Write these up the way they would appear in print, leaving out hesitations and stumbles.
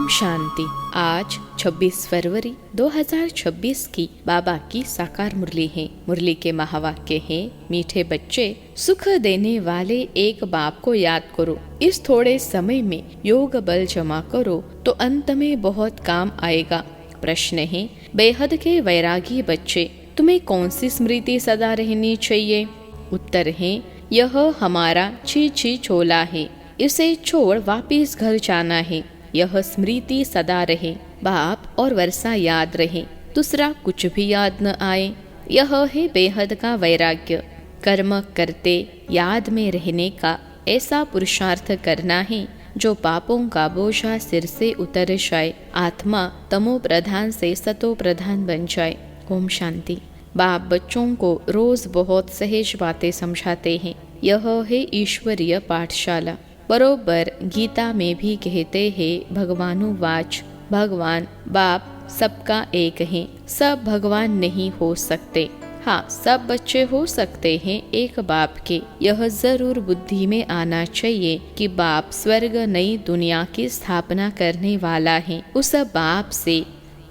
शांति। आज 26 फरवरी 2026 की बाबा की साकार मुरली है। मुरली के महावाक्य है, मीठे बच्चे, सुख देने वाले एक बाप को याद करो। इस थोड़े समय में योग बल जमा करो तो अंत में बहुत काम आएगा। प्रश्न है, बेहद के वैरागी बच्चे, तुम्हें कौन सी स्मृति सदा रहनी चाहिए? उत्तर है, यह हमारा छी छोला है, इसे छोड़ वापिस घर जाना है। यह स्मृति सदा रहे, बाप और वर्षा याद रहे, दूसरा कुछ भी याद न आए। यह है बेहद का वैराग्य। कर्म करते याद में रहने का ऐसा पुरुषार्थ करना है जो पापों का बोझा सिर से उतर जाए, आत्मा तमो प्रधान से सतो प्रधान बन जाए। ओम शांति। बाप बच्चों को रोज बहुत सहज बातें समझाते हैं। यह है ईश्वरीय पाठशाला। बरोबर गीता में भी कहते हैं, भगवानुवाच, भगवान बाप सबका एक है। सब भगवान नहीं हो सकते, हाँ सब बच्चे हो सकते हैं एक बाप के। यह जरूर बुद्धि में आना चाहिए कि बाप स्वर्ग नई दुनिया की स्थापना करने वाला है। उस बाप से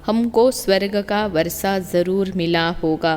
हमको स्वर्ग का वर्षा जरूर मिला होगा।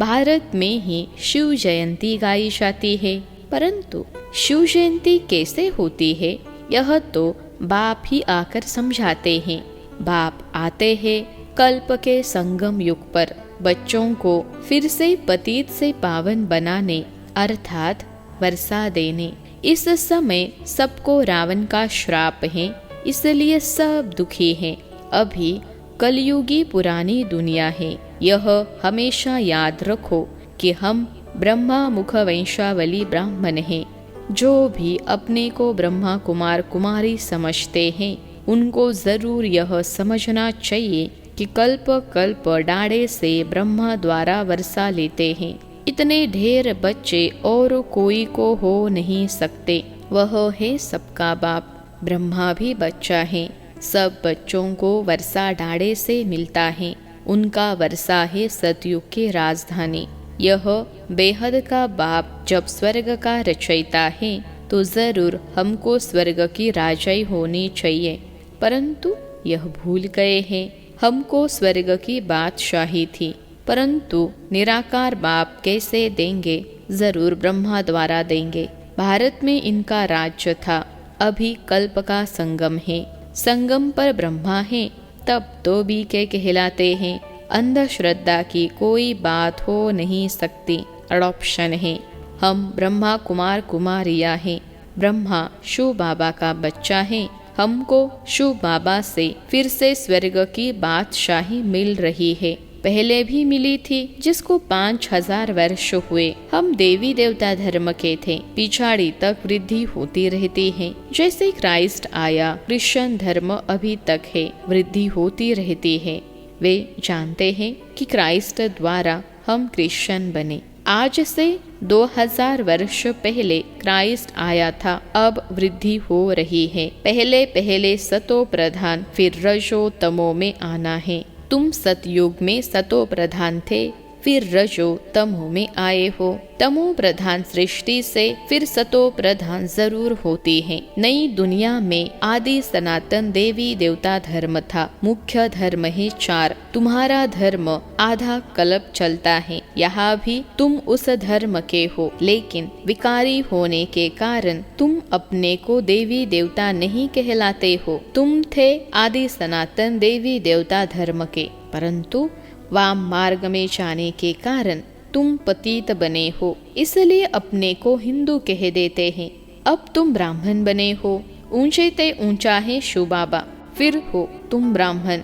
भारत में ही शिव जयंती गाई जाती है, परंतु शिव जयंती कैसे होती है यह तो बाप ही आकर समझाते हैं। बाप आते हैं कल्प के संगम युग पर बच्चों को फिर से पतित से पावन बनाने, अर्थात वर्षा देने। इस समय सबको रावण का श्राप है, इसलिए सब दुखी हैं। अभी कलयुगी पुरानी दुनिया है। यह हमेशा याद रखो कि हम ब्रह्मा मुख वंशावली ब्राह्मण हैं। जो भी अपने को ब्रह्मा कुमार कुमारी समझते हैं उनको जरूर यह समझना चाहिए कि कल्प कल्प डाढ़े से ब्रह्मा द्वारा वर्षा लेते हैं। इतने ढेर बच्चे और कोई को हो नहीं सकते। वह है सबका बाप। ब्रह्मा भी बच्चा है। सब बच्चों को वर्षा डाढ़े से मिलता है। उनका वर्षा है सतयुग की राजधानी। यह बेहद का बाप जब स्वर्ग का रचयिता है तो जरूर हमको स्वर्ग की राजाई होनी चाहिए, परंतु यह भूल गए हैं। हमको स्वर्ग की बादशाही थी, परंतु निराकार बाप कैसे देंगे? जरूर ब्रह्मा द्वारा देंगे। भारत में इनका राज्य था। अभी कल्प का संगम है, संगम पर ब्रह्मा है, तब तो भी के कहलाते हैं। अंधश्रद्धा की कोई बात हो नहीं सकती। अडॉप्शन है। हम ब्रह्मा कुमार कुमारियाँ हैं। ब्रह्मा शिव बाबा का बच्चा है। हमको शिव बाबा से फिर से स्वर्ग की बादशाही मिल रही है। पहले भी मिली थी, जिसको 5000 वर्ष हुए। हम देवी देवता धर्म के थे। पिछाड़ी तक वृद्धि होती रहती है। जैसे क्राइस्ट आया, क्रिश्चियन धर्म अभी तक है, वृद्धि होती रहती है। वे जानते हैं कि क्राइस्ट द्वारा हम क्रिश्चियन बने। आज से 2000 वर्ष पहले क्राइस्ट आया था। अब वृद्धि हो रही है। पहले पहले सतो प्रधान, फिर रजो तमो में आना है। तुम सतयुग में सतो प्रधान थे, फिर रजो तमो में आए हो। तमो प्रधान सृष्टि से फिर सतो प्रधान जरूर होती है। नई दुनिया में आदि सनातन देवी देवता धर्म था। मुख्य धर्म है 4। तुम्हारा धर्म आधा कल्प चलता है। यहाँ भी तुम उस धर्म के हो, लेकिन विकारी होने के कारण तुम अपने को देवी देवता नहीं कहलाते हो। तुम थे आदि सनातन देवी देवता धर्म के, परंतु वाम मार्ग में जाने के कारण तुम पतित बने हो, इसलिए अपने को हिंदू कह देते हैं। अब तुम ब्राह्मण बने हो। ऊंचे ते ऊंचा है शिव बाबा, फिर हो तुम ब्राह्मण।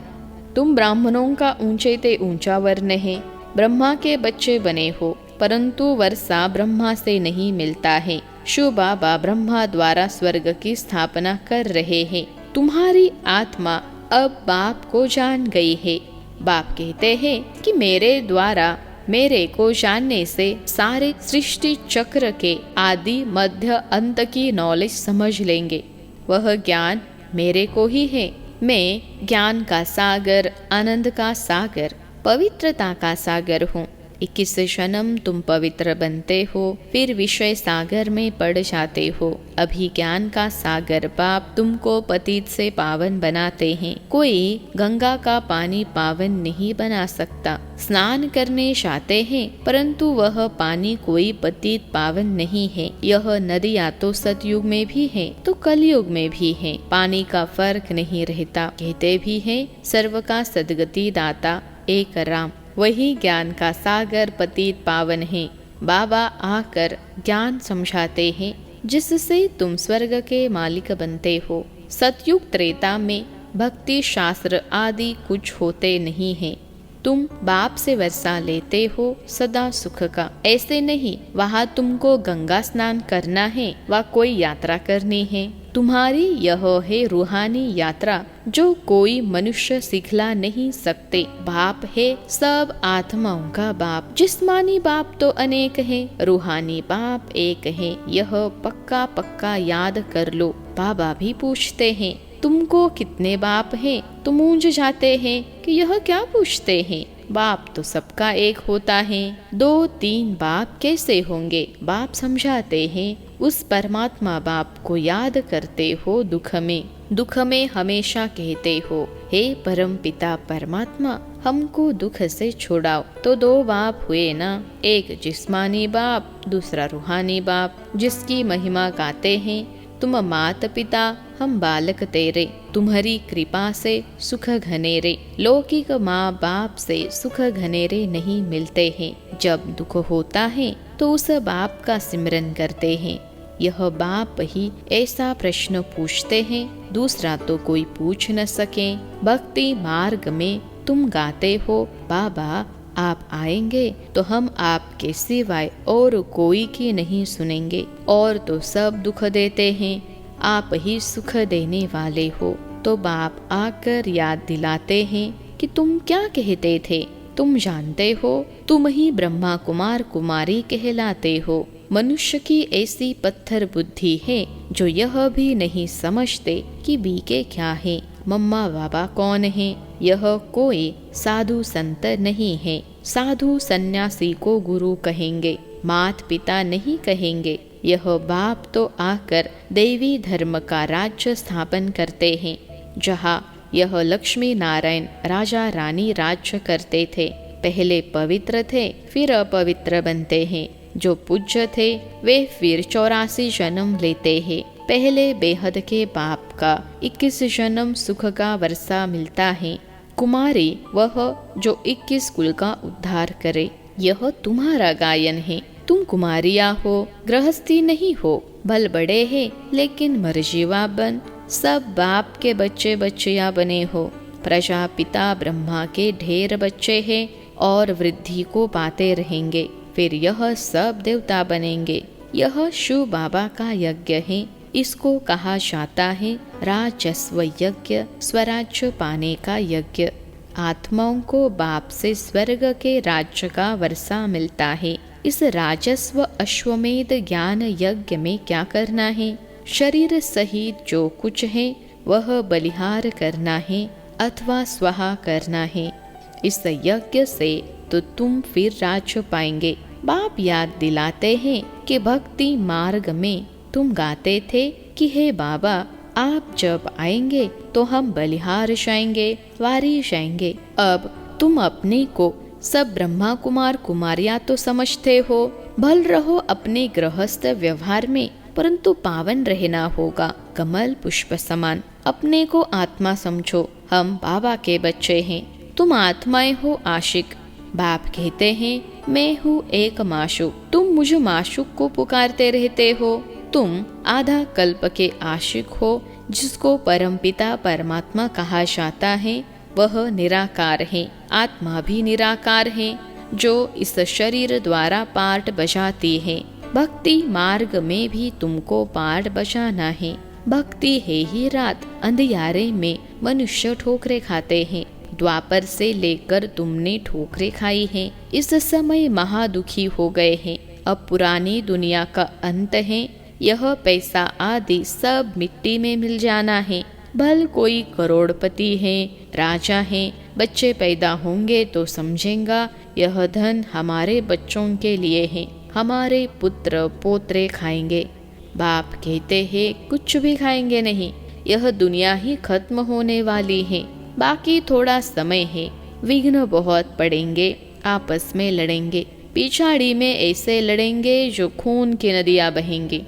तुम ब्राह्मणों का ऊंचे ते ऊंचा वर्ण है। ब्रह्मा के बच्चे बने हो, परंतु वर्षा ब्रह्मा से नहीं मिलता है। शिव बाबा ब्रह्मा द्वारा स्वर्ग की स्थापना कर रहे हैं। तुम्हारी आत्मा अब बाप को जान गई है। बाप कहते हैं कि मेरे द्वारा मेरे को जानने से सारे सृष्टि चक्र के आदि मध्य अंत की नॉलेज समझ लेंगे। वह ज्ञान मेरे को ही है। मैं ज्ञान का सागर, आनंद का सागर, पवित्रता का सागर हूँ। 21 जन्म तुम पवित्र बनते हो, फिर विषय सागर में पड़ जाते हो। अभी ज्ञान का सागर बाप तुमको पतित से पावन बनाते हैं। कोई गंगा का पानी पावन नहीं बना सकता। स्नान करने जाते हैं परंतु वह पानी कोई पतित पावन नहीं है। यह नदियाँ तो सतयुग में भी है तो कलयुग में भी है, पानी का फर्क नहीं रहता। कहते भी हैं सर्व का सदगति दाता एक राम, वही ज्ञान का सागर पतित पावन है। बाबा आकर ज्ञान समझाते हैं जिससे तुम स्वर्ग के मालिक बनते हो। सतयुग त्रेता में भक्ति शास्त्र आदि कुछ होते नहीं हैं। तुम बाप से वर्षा लेते हो सदा सुख का, ऐसे नहीं वहाँ तुमको गंगा स्नान करना है व कोई यात्रा करनी है। तुम्हारी यह है रूहानी यात्रा जो कोई मनुष्य सिखला नहीं सकते। बाप है सब आत्माओं का बाप। जिस्मानी बाप तो अनेक है, रूहानी बाप एक है। यह पक्का पक्का याद कर लो। बाबा भी पूछते हैं तुमको कितने बाप हैं? तुम मूंझ जाते हैं कि यह क्या पूछते हैं। बाप तो सबका एक होता है, 2-3 बाप कैसे होंगे? बाप समझाते हैं उस परमात्मा बाप को याद करते हो दुख में हमेशा कहते हो हे परम पिता परमात्मा हमको दुख से छुड़ाओ। तो 2 बाप हुए ना, एक जिस्मानी बाप, दूसरा रूहानी बाप, जिसकी महिमा गाते हैं तुम मात पिता हम बालक तेरे, तुम्हारी कृपा से सुख घनेरे। लौकिक माँ बाप से सुख घनेरे नहीं मिलते हैं। जब दुख होता है तो उस बाप का सिमरन करते हैं। यह बाप ही ऐसा प्रश्न पूछते हैं, दूसरा तो कोई पूछ न सके। भक्ति मार्ग में तुम गाते हो बाबा आप आएंगे तो हम आपके सिवाय और कोई की नहीं सुनेंगे। और तो सब दुख देते हैं, आप ही सुख देने वाले हो। तो बाप आकर याद दिलाते हैं कि तुम क्या कहते थे। तुम जानते हो तुम ही ब्रह्मा कुमार कुमारी कहलाते हो। मनुष्य की ऐसी पत्थर बुद्धि है जो यह भी नहीं समझते कि बीके क्या है, मम्मा बाबा कौन है। यह कोई साधु संत नहीं है। साधु सन्यासी को गुरु कहेंगे, मात पिता नहीं कहेंगे। यह बाप तो आकर देवी धर्म का राज्य स्थापन करते हैं, जहाँ यह लक्ष्मी नारायण राजा रानी राज्य करते थे। पहले पवित्र थे फिर अपवित्र बनते हैं। जो पूज्य थे वे फिर 84 जन्म लेते हैं। पहले बेहद के बाप का 21 जन्म सुख का वर्षा मिलता है। कुमारी वह जो 21 कुल का उद्धार करे। यह तुम्हारा गायन है। तुम कुमारिया हो, गृहस्थी नहीं हो। भल बड़े हैं लेकिन मर्जीवा बन, सब बाप के बच्चे बच्चियां बने हो। प्रजापिता ब्रह्मा के ढेर बच्चे हैं और वृद्धि को पाते रहेंगे। फिर यह सब देवता बनेंगे। यह शिव बाबा का यज्ञ है। इसको कहा जाता है राजस्व यज्ञ, स्वराज्य पाने का यज्ञ। आत्माओं को बाप से स्वर्ग के राज्य का वर्षा मिलता है। इस राजस्व अश्वमेध ज्ञान यज्ञ में क्या करना है? शरीर सहित जो कुछ है वह बलिहार करना है अथवा स्वाहा करना है। इस यज्ञ से तो तुम फिर राज्य पाएंगे। बाप याद दिलाते हैं कि भक्ति मार्ग में तुम गाते थे कि हे बाबा आप जब आएंगे तो हम बलिहार जाएंगे, वारी जाएंगे। अब तुम अपने को सब ब्रह्मा कुमार कुमारियां तो समझते हो। भल रहो अपने गृहस्थ व्यवहार में, परंतु पावन रहना होगा। कमल पुष्प समान अपने को आत्मा समझो। हम बाबा के बच्चे हैं, तुम आत्माएं हो आशिक। बाप कहते हैं मैं हूँ एक माशूक, तुम मुझे माशूक को पुकारते रहते हो। तुम आधा कल्प के आशिक हो। जिसको परमपिता परमात्मा कहा जाता है वह निराकार है। आत्मा भी निराकार है जो इस शरीर द्वारा पार्ट बजाती है। भक्ति मार्ग में भी तुमको पार्ट बजाना है। भक्ति है ही रात, अंधियारे में मनुष्य ठोकरे खाते हैं। द्वापर से लेकर तुमने ठोकरे खाई हैं। इस समय महादुखी हो गए हैं। अब पुरानी दुनिया का अंत है। यह पैसा आदि सब मिट्टी में मिल जाना है। भल कोई करोड़पति है, राजा है, बच्चे पैदा होंगे तो समझेगा यह धन हमारे बच्चों के लिए है, हमारे पुत्र पोत्रे खाएंगे। बाप कहते हैं कुछ भी खाएंगे नहीं, यह दुनिया ही खत्म होने वाली है, बाकी थोड़ा समय है, विघ्न बहुत पड़ेंगे, आपस में लड़ेंगे, पिछाड़ी में ऐसे लड़ेंगे जो खून की नदियां बहेंगी।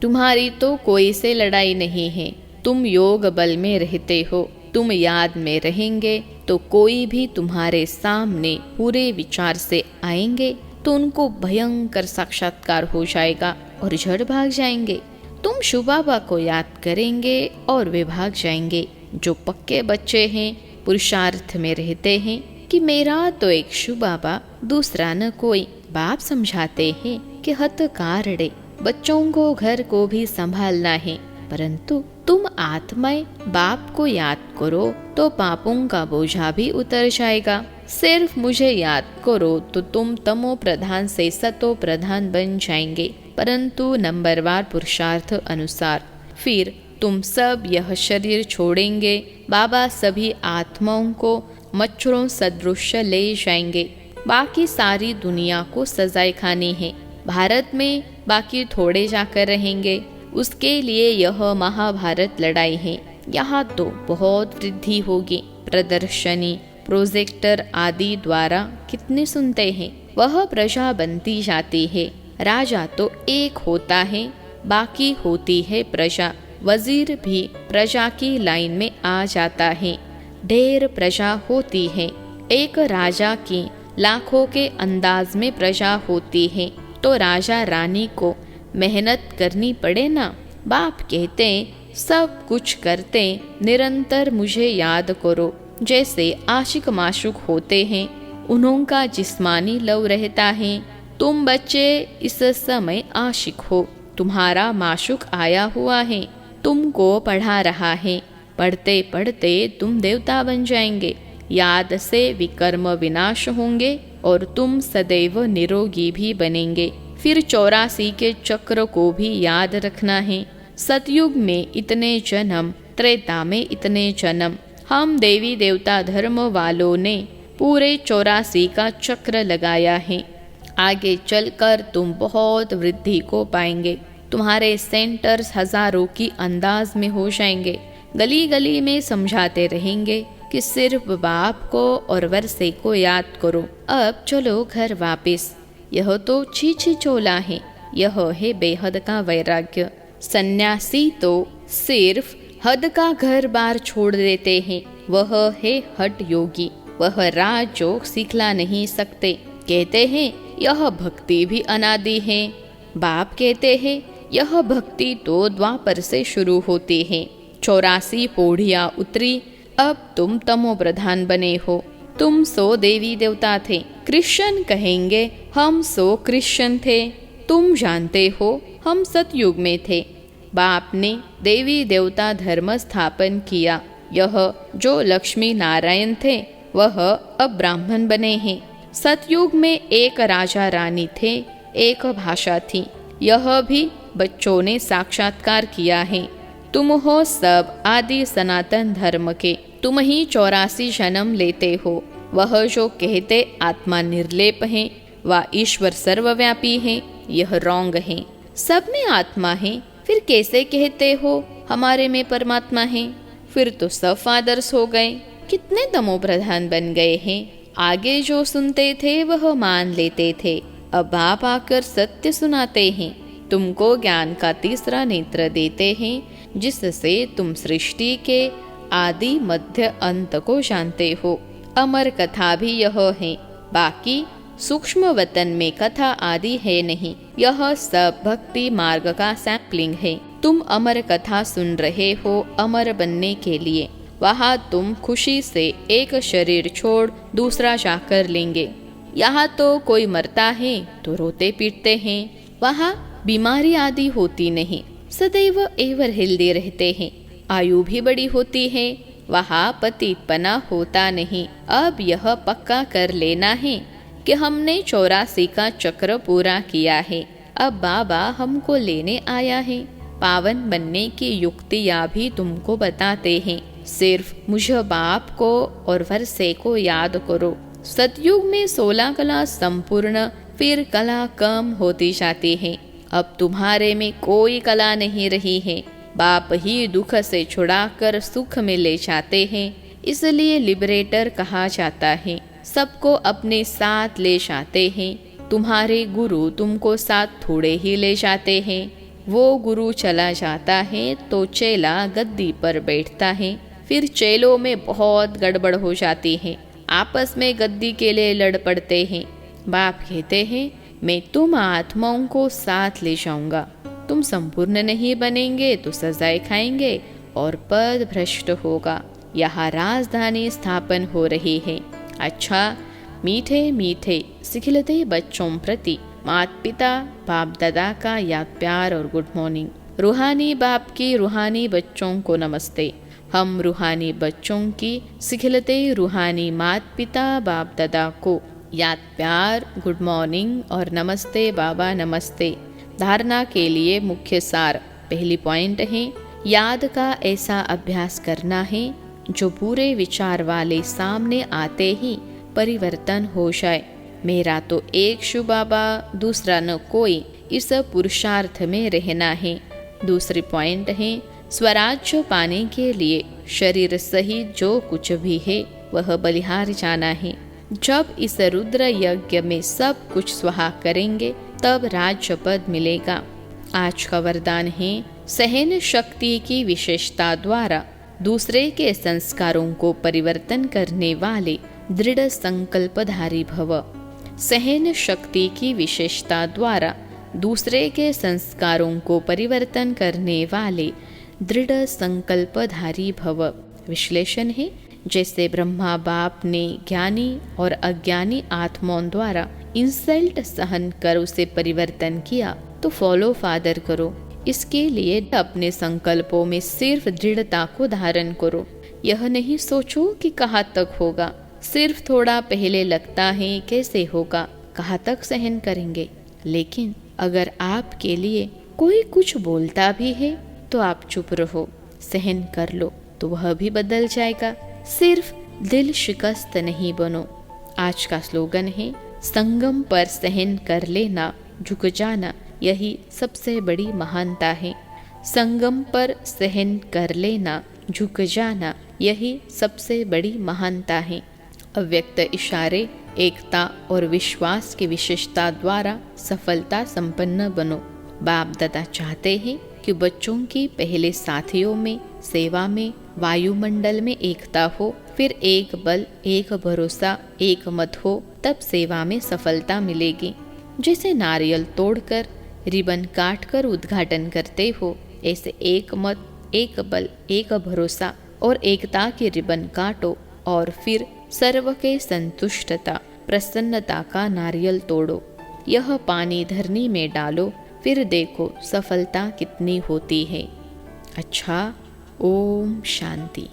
तुम्हारी तो कोई से लड़ाई नहीं है, तुम योग बल में रहते हो, तुम याद में रहेंगे तो कोई भी तुम्हारे सामने पूरे विचार से आएंगे तो उनको भयंकर साक्षात्कार हो जाएगा और झड़ भाग जाएंगे। तुम शिव बाबा को याद करेंगे और वे भाग जाएंगे। जो पक्के बच्चे हैं, पुरुषार्थ में रहते हैं कि मेरा तो एक शिव बाबा, दूसरा न कोई। बाप समझाते हैं कि हत कारड़े, बच्चों को घर को भी संभालना है, परंतु तुम आत्माएं बाप को याद करो तो पापों का बोझा भी उतर जाएगा। सिर्फ मुझे याद करो तो तुम तमो प्रधान से सतो प्रधान बन जाएंगे, परंतु नंबरवार पुरुषार्थ अनुसार। फिर तुम सब यह शरीर छोड़ेंगे, बाबा सभी आत्माओं को मच्छरों सदृश ले जाएंगे। बाकी सारी दुनिया को सजाएं खानी है, भारत में बाकी थोड़े जाकर रहेंगे। उसके लिए यह महाभारत लड़ाई है। यहाँ तो बहुत वृद्धि होगी। प्रदर्शनी, प्रोजेक्टर आदि द्वारा कितने सुनते हैं, वह प्रजा बनती जाती है। राजा तो एक होता है, बाकी होती है प्रजा। वजीर भी प्रजा की लाइन में आ जाता है। ढेर प्रजा होती है, एक राजा की लाखों के अंदाज में प्रजा होती है, तो राजा रानी को मेहनत करनी पड़े ना। बाप कहते सब कुछ करते निरंतर मुझे याद करो। जैसे आशिक माशुक होते हैं, उन्होंका जिस्मानी लव रहता है। तुम बच्चे इस समय आशिक हो, तुम्हारा माशुक आया हुआ है, तुमको पढ़ा रहा है। पढ़ते पढ़ते तुम देवता बन जाएंगे। याद से विकर्म विनाश होंगे और तुम सदैव निरोगी भी बनेंगे। फिर 84 के चक्र को भी याद रखना है। सतयुग में इतने जन्म, त्रेता में इतने जन्म। हम देवी देवता धर्म वालों ने पूरे 84 का चक्र लगाया है। आगे चलकर तुम बहुत वृद्धि को पाएंगे। तुम्हारे सेंटर्स हजारों की अंदाज में हो जाएंगे। गली गली में समझाते रहेंगे कि सिर्फ बाप को और वर्षे को याद करो। अब चलो घर वापस। यह तो छीछी चोला है, यह है बेहद का वैराग्य। सन्यासी तो सिर्फ हद का घर बार छोड़ देते हैं, वह है हठ योगी। वह राजयोग सिखला नहीं सकते। कहते हैं यह भक्ति भी अनादि है। बाप कहते हैं यह भक्ति तो द्वापर से शुरू होती है। 84 पौड़ियाँ उतरी, अब तुम तमो प्रधान बने हो। तुम सो देवी देवता थे, क्रिश्चियन कहेंगे हम सो क्रिश्चियन थे। तुम जानते हो हम सतयुग में थे। बाप ने देवी देवता धर्म स्थापन किया। यह जो लक्ष्मी नारायण थे वह अब ब्राह्मण बने हैं। सतयुग में एक राजा रानी थे, एक भाषा थी। यह भी बच्चों ने साक्षात्कार किया है। तुम हो सब आदि सनातन धर्म के, तुम ही 84 जन्म लेते हो। वह जो कहते आत्मा निर्लेप है व ईश्वर सर्वव्यापी है, यह रॉन्ग है। सब में आत्मा है, फिर कैसे कहते हो हमारे में परमात्मा है? फिर तो सब फादर्स हो गए, कितने तमो प्रधान बन गए हैं। आगे जो सुनते थे वह मान लेते थे। अब आप आकर सत्य सुनाते हैं। तुमको ज्ञान का तीसरा नेत्र देते हैं, जिससे तुम सृष्टि के आदि मध्य अंत को जानते हो। अमर कथा भी यह है, बाकी सूक्ष्म वतन में कथा आदि है नहीं। यह सब भक्ति मार्ग का सैंपलिंग है। तुम अमर कथा सुन रहे हो अमर बनने के लिए। वहाँ तुम खुशी से एक शरीर छोड़ दूसरा जाकर लेंगे। यहाँ तो कोई मरता है तो रोते पीटते हैं, वहाँ बीमारी आदि होती नहीं, सदैव एवर हिलते रहते हैं। आयु भी बड़ी होती है, वहाँ पतितपना होता नहीं। अब यह पक्का कर लेना है कि हमने 84 का चक्र पूरा किया है। अब बाबा हमको लेने आया है। पावन बनने की युक्तियाँ भी तुमको बताते हैं। सिर्फ मुझ बाप को और वर्षे को याद करो। सतयुग में 16 कला संपूर्ण, फिर कला कम होती जाती है। अब तुम्हारे में कोई कला नहीं रही है। बाप ही दुख से छुड़ाकर सुख में ले जाते हैं, इसलिए लिबरेटर कहा जाता है। सबको अपने साथ ले जाते हैं। तुम्हारे गुरु तुमको साथ थोड़े ही ले जाते हैं। वो गुरु चला जाता है तो चेला गद्दी पर बैठता है। फिर चेलों में बहुत गड़बड़ हो जाती है, आपस में गद्दी के लिए लड़ पड़ते हैं। बाप कहते हैं, मैं तुम आत्माओं को साथ ले जाऊंगा। तुम संपूर्ण नहीं बनेंगे तो सजाएं खाएंगे और पद भ्रष्ट होगा। यहाँ राजधानी स्थापन हो रही है। अच्छा, मीठे मीठे सिखिलते बच्चों प्रति माता पिता बाप दादा का याद प्यार और गुड मॉर्निंग। रूहानी बाप की रूहानी बच्चों को नमस्ते। हम रूहानी बच्चों की सिखिलते रूहानी माता पिता बाप दादा को याद प्यार, गुड मॉर्निंग और नमस्ते बाबा नमस्ते। धारणा के लिए मुख्य सार। पहली पॉइंट है, याद का ऐसा अभ्यास करना है जो बुरे विचार वाले सामने आते ही परिवर्तन हो जाए। मेरा तो एक शु बाबा, दूसरा न कोई, इस पुरुषार्थ में रहना है। दूसरी पॉइंट है, स्वराज्य पाने के लिए शरीर सहित जो कुछ भी है वह बलिहार जाना है। जब इस रुद्र यज्ञ में सब कुछ स्वाहा करेंगे तब राज्य पद मिलेगा। आज का वरदान है, सहन शक्ति की विशेषता द्वारा दूसरे के संस्कारों को परिवर्तन करने वाले दृढ़ संकल्पधारी भव। सहन शक्ति की विशेषता द्वारा दूसरे के संस्कारों को परिवर्तन करने वाले दृढ़ संकल्पधारी भव। विश्लेषण है, जैसे ब्रह्मा बाप ने ज्ञानी और अज्ञानी आत्माओं द्वारा इंसल्ट सहन कर उसे परिवर्तन किया, तो फॉलो फादर करो। इसके लिए अपने संकल्पों में सिर्फ दृढ़ता को धारण करो। यह नहीं सोचो कि कहाँ तक होगा। सिर्फ थोड़ा पहले लगता है कैसे होगा, कहाँ तक सहन करेंगे। लेकिन अगर आपके लिए कोई कुछ बोलता भी है तो आप चुप रहो, सहन कर लो, तो वह भी बदल जाएगा। सिर्फ दिल शिकस्त नहीं बनो। आज का स्लोगन है, संगम पर सहन कर लेना, झुक जाना, यही सबसे बड़ी महानता है। संगम पर सहन कर लेना, झुक जाना, यही सबसे बड़ी महानता है। अव्यक्त इशारे, एकता और विश्वास की विशेषता द्वारा सफलता संपन्न बनो। बाप दादा चाहते हैं कि बच्चों की पहले साथियों में, सेवा में, वायुमंडल में एकता हो, फिर एक बल, एक भरोसा, एक मत हो, तब सेवा में सफलता मिलेगी। जैसे नारियल तोड़कर, रिबन काटकर उद्घाटन करते हो, ऐसे एक मत, एक बल, एक भरोसा और एकता की रिबन काटो और फिर सर्व के संतुष्टता, प्रसन्नता का नारियल तोड़ो। यह पानी धरनी में डालो, फिर देखो सफलता कितनी होती है। अच्छा, ओम शांति।